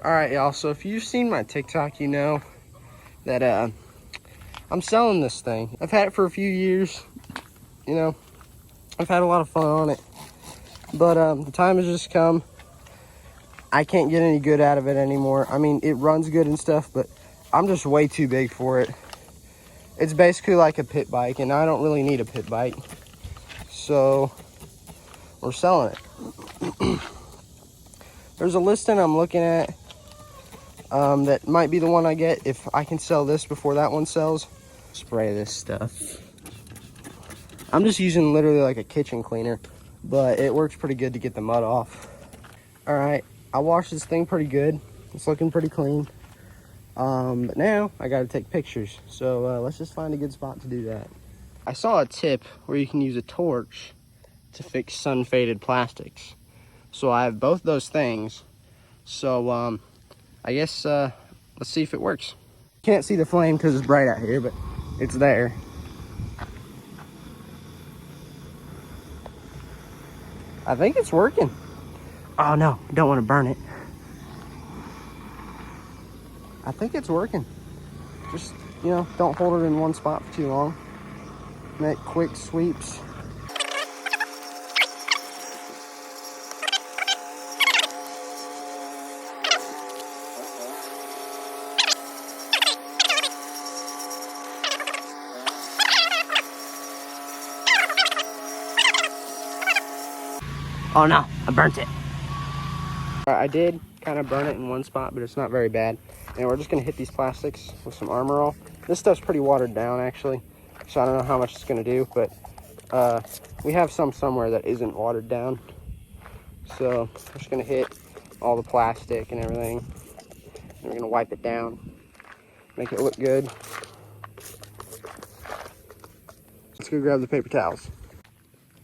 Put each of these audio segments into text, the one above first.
All right, y'all, so if you've seen my TikTok, you know that I'm selling this thing. I've had it for a few years, you know. I've had a lot of fun on it, but the time has just come. I can't get any good out of it anymore. I mean, it runs good and stuff, but I'm just way too big for it. It's basically like a pit bike, and I don't really need a pit bike, so we're selling it. There's a listing I'm looking at that might be the one I get if I can sell this before that one sells. Spray this stuff. I'm just using literally like a kitchen cleaner, but it works pretty good to get the mud off. All right, I washed this thing pretty good. It's looking pretty clean. But now I gotta take pictures. So let's just find a good spot to do that. I saw a tip where you can use a torch to fix sun-faded plastics. So I have both those things. So I guess let's see if it works. Can't see the flame because it's bright out here, but it's there. I think it's working. Oh no, don't want to burn it. I think it's working. Just, you know, don't hold it in one spot for too long. Make quick sweeps. Oh no, I burnt it. I did kind of burn it in one spot, but it's not very bad. And we're just gonna hit these plastics with some Armor All. This stuff's pretty watered down actually, so I don't know how much it's gonna do, but we have some somewhere that isn't watered down. So we're just gonna hit all the plastic and everything. And we're gonna wipe it down, make it look good. Let's go grab the paper towels.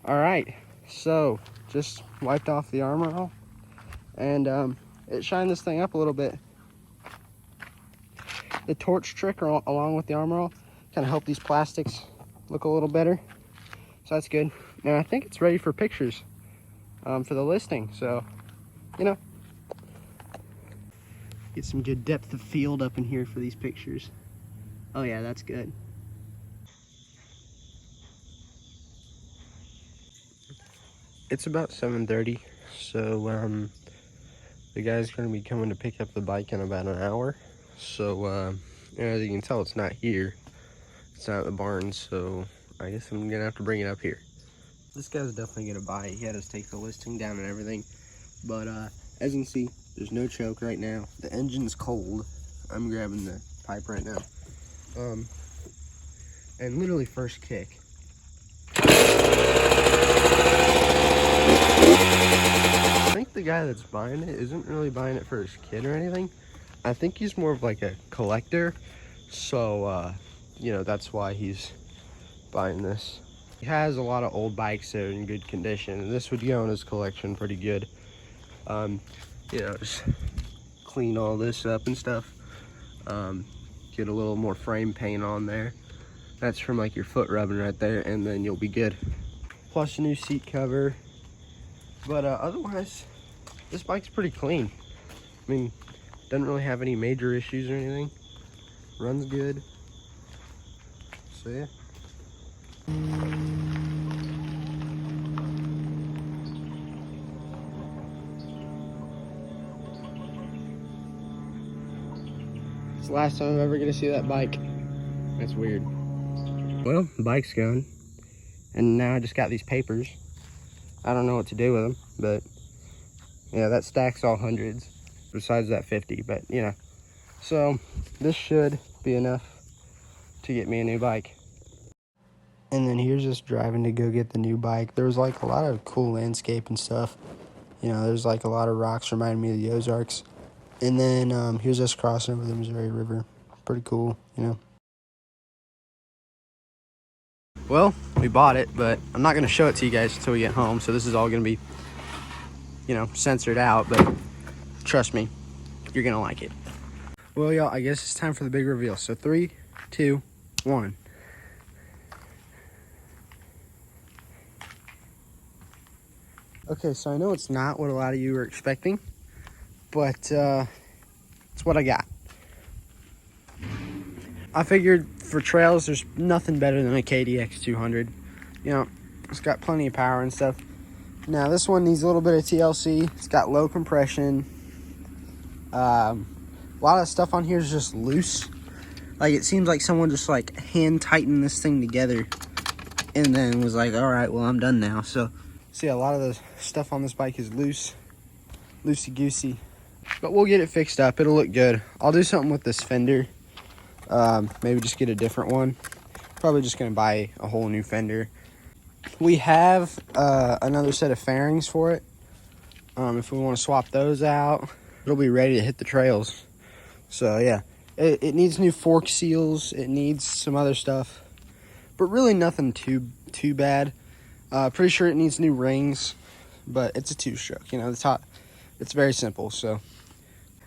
All right, so just wiped off the Armor All, and it shined this thing up a little bit. The torch trick along with the Armor All kind of help these plastics look a little better, so that's good. And I think it's ready for pictures for the listing, so you know, get some good depth of field up in here for these pictures. Oh yeah, that's good. It's about 7:30, so the guy's gonna be coming to pick up the bike in about an hour. So as you can tell, it's not here. It's not at the barn, so I guess I'm gonna have to bring it up here. This guy's definitely gonna buy it. He had us take the listing down and everything, but as you can see, there's no choke right now. The engine's cold. I'm grabbing the pipe right now, and literally first kick. I think the guy that's buying it isn't really buying it for his kid or anything. I think he's more of like a collector, so you know, that's why he's buying this. He has a lot of old bikes that are in good condition, and this would go in his collection pretty good. You know, just clean all this up and stuff. Get a little more frame paint on there. That's from like your foot rubbing right there, and then you'll be good. Plus a new seat cover. But otherwise, this bike's pretty clean. I mean, doesn't really have any major issues or anything. Runs good. So yeah. It's the last time I'm ever gonna see that bike. That's weird. Well, the bike's going, and now I just got these papers. I don't know what to do with them, but yeah, that stack's all hundreds besides that 50, but you know. So this should be enough to get me a new bike. And then here's us driving to go get the new bike. There was like a lot of cool landscape and stuff. You know, there's like a lot of rocks reminding me of the Ozarks. And then here's us crossing over the Missouri River. Pretty cool, you know. Well, we bought it, but I'm not going to show it to you guys until we get home. So this is all going to be, you know, censored out. But trust me, you're going to like it. Well, y'all, I guess it's time for the big reveal. So 3, 2, 1. Okay, so I know it's not what a lot of you were expecting, but That's what I got. I figured for trails, there's nothing better than a KDX 200. You know, it's got plenty of power and stuff. Now this one needs a little bit of TLC. It's got low compression. A lot of stuff on here is just loose. Like, it seems like someone just like hand tightened this thing together and then was like, all right, well, I'm done now. So see, a lot of the stuff on this bike is loose, loosey-goosey, but we'll get it fixed up. It'll look good. I'll do something with this fender. Maybe just get a different one. Probably just gonna buy a whole new fender. We have another set of fairings for it. If we want to swap those out, it'll be ready to hit the trails. So yeah, it needs new fork seals. It needs some other stuff, but really nothing too bad. Pretty sure it needs new rings, but it's a 2-stroke. You know, it's very simple. So,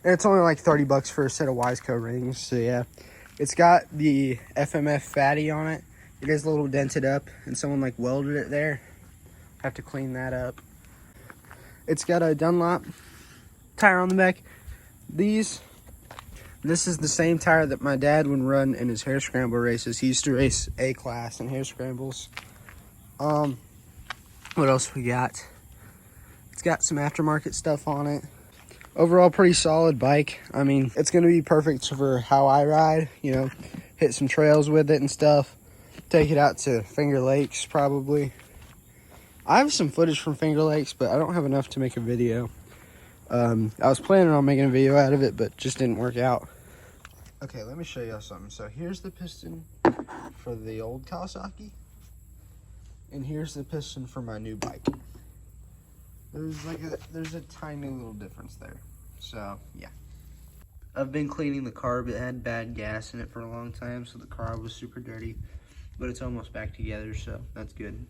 and it's only like $30 for a set of Wiseco rings. So yeah, it's got the FMF fatty on it. It is a little dented up, and someone like welded it there. Have to clean that up. It's got a Dunlop tire on the back. This is the same tire that my dad would run in his hare scramble races. He used to race A-class and hare scrambles. What else we got? It's got some aftermarket stuff on it. Overall, pretty solid bike. I mean, it's going to be perfect for how I ride, you know, hit some trails with it and stuff. Take it out to Finger Lakes, probably. I have some footage from Finger Lakes, but I don't have enough to make a video. I was planning on making a video out of it, but just didn't work out. Okay, let me show y'all something. So here's the piston for the old Kawasaki, and here's the piston for my new bike. There's a tiny little difference there. So yeah, I've been cleaning the carb. It had bad gas in it for a long time, so the carb was super dirty, but it's almost back together, so that's good.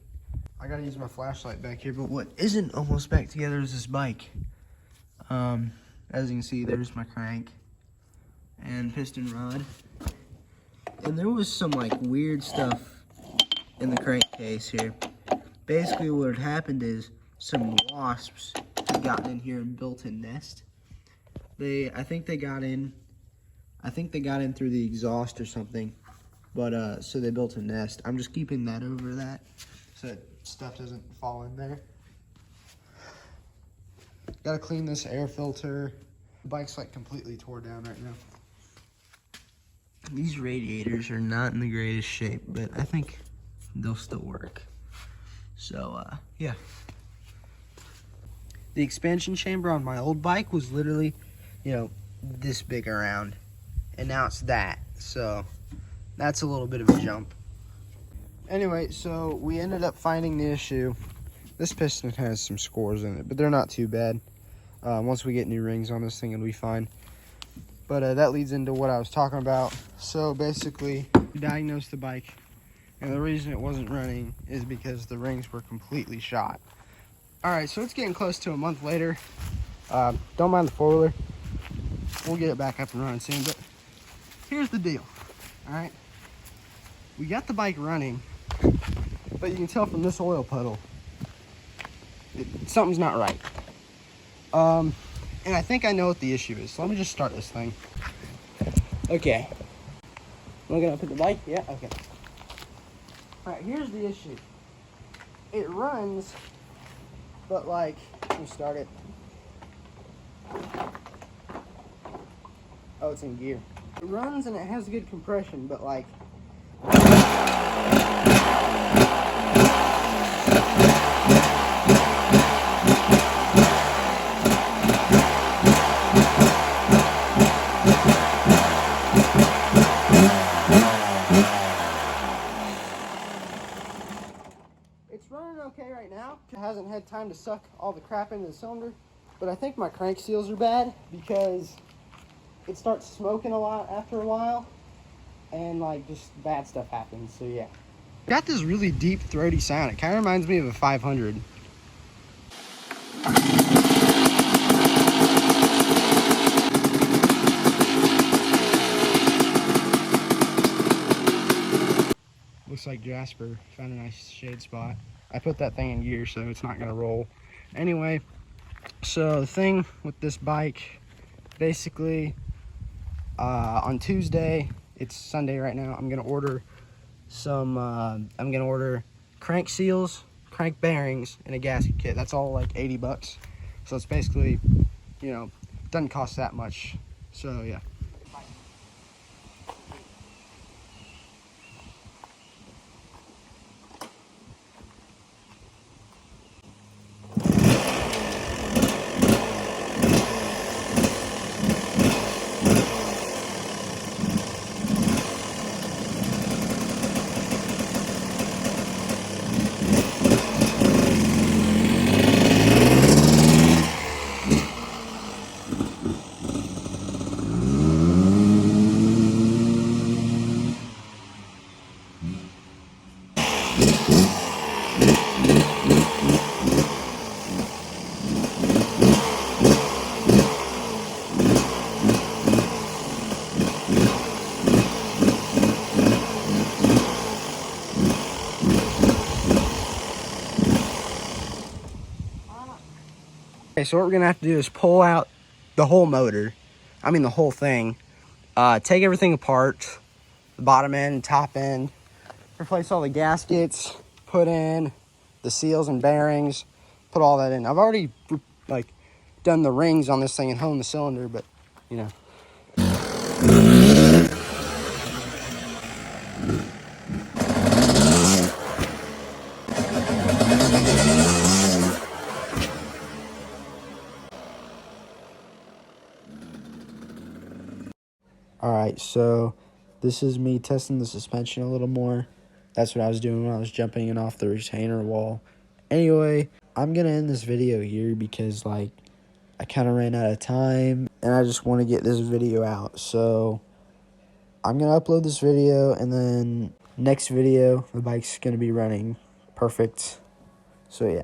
I gotta use my flashlight back here, but what isn't almost back together is this bike. As you can see, there's my crank and piston rod, and there was some like weird stuff in the crankcase here. Basically what had happened is some wasps had gotten in here and built a nest. I think they got in through the exhaust or something, but so they built a nest. I'm just keeping that over that so that stuff doesn't fall in there. Gotta clean this air filter. The bike's like completely tore down right now. These radiators are not in the greatest shape, but I think they'll still work. So yeah. The expansion chamber on my old bike was literally, you know, this big around, and now it's that. So that's a little bit of a jump. Anyway, so we ended up finding the issue. This piston has some scores in it, but they're not too bad. Once we get new rings on this thing, it'll be fine. But that leads into what I was talking about. So basically, we diagnosed the bike, and the reason it wasn't running is because the rings were completely shot. All right, so it's getting close to a month later. Don't mind the four-wheeler. We'll get it back up and running soon, but here's the deal, all right? We got the bike running, but you can tell from this oil puddle, something's not right. And I think I know what the issue is, so let me just start this thing. Okay. Looking up at the bike? Yeah, okay. All right, here's the issue. It runs, but like, let me start it. Oh, it's in gear. It runs and it has good compression, but like, it's running okay right now. It hasn't had time to suck all the crap into the cylinder, but I think my crank seals are bad because it starts smoking a lot after a while, and like just bad stuff happens. So yeah, got this really deep throaty sound. It kind of reminds me of a 500. Looks like Jasper found a nice shade spot. I put that thing in gear, so it's not gonna roll. Anyway, so the thing with this bike, basically, On Tuesday, it's Sunday right now, I'm gonna order crank seals, crank bearings, and a gasket kit. That's all like 80 bucks. So it's basically, doesn't cost that much. So yeah. Okay, so what we're gonna have to do is pull out the whole motor. I mean the whole thing. Take everything apart, the bottom end, top end, replace all the gaskets, put in the seals and bearings, put all that in. I've already done the rings on this thing and honed the cylinder, but Alright, so this is me testing the suspension a little more. That's what I was doing when I was jumping it off the retainer wall. Anyway, I'm going to end this video here because, I kind of ran out of time, and I just want to get this video out. So, I'm going to upload this video, and then next video, the bike's going to be running perfect. So, yeah.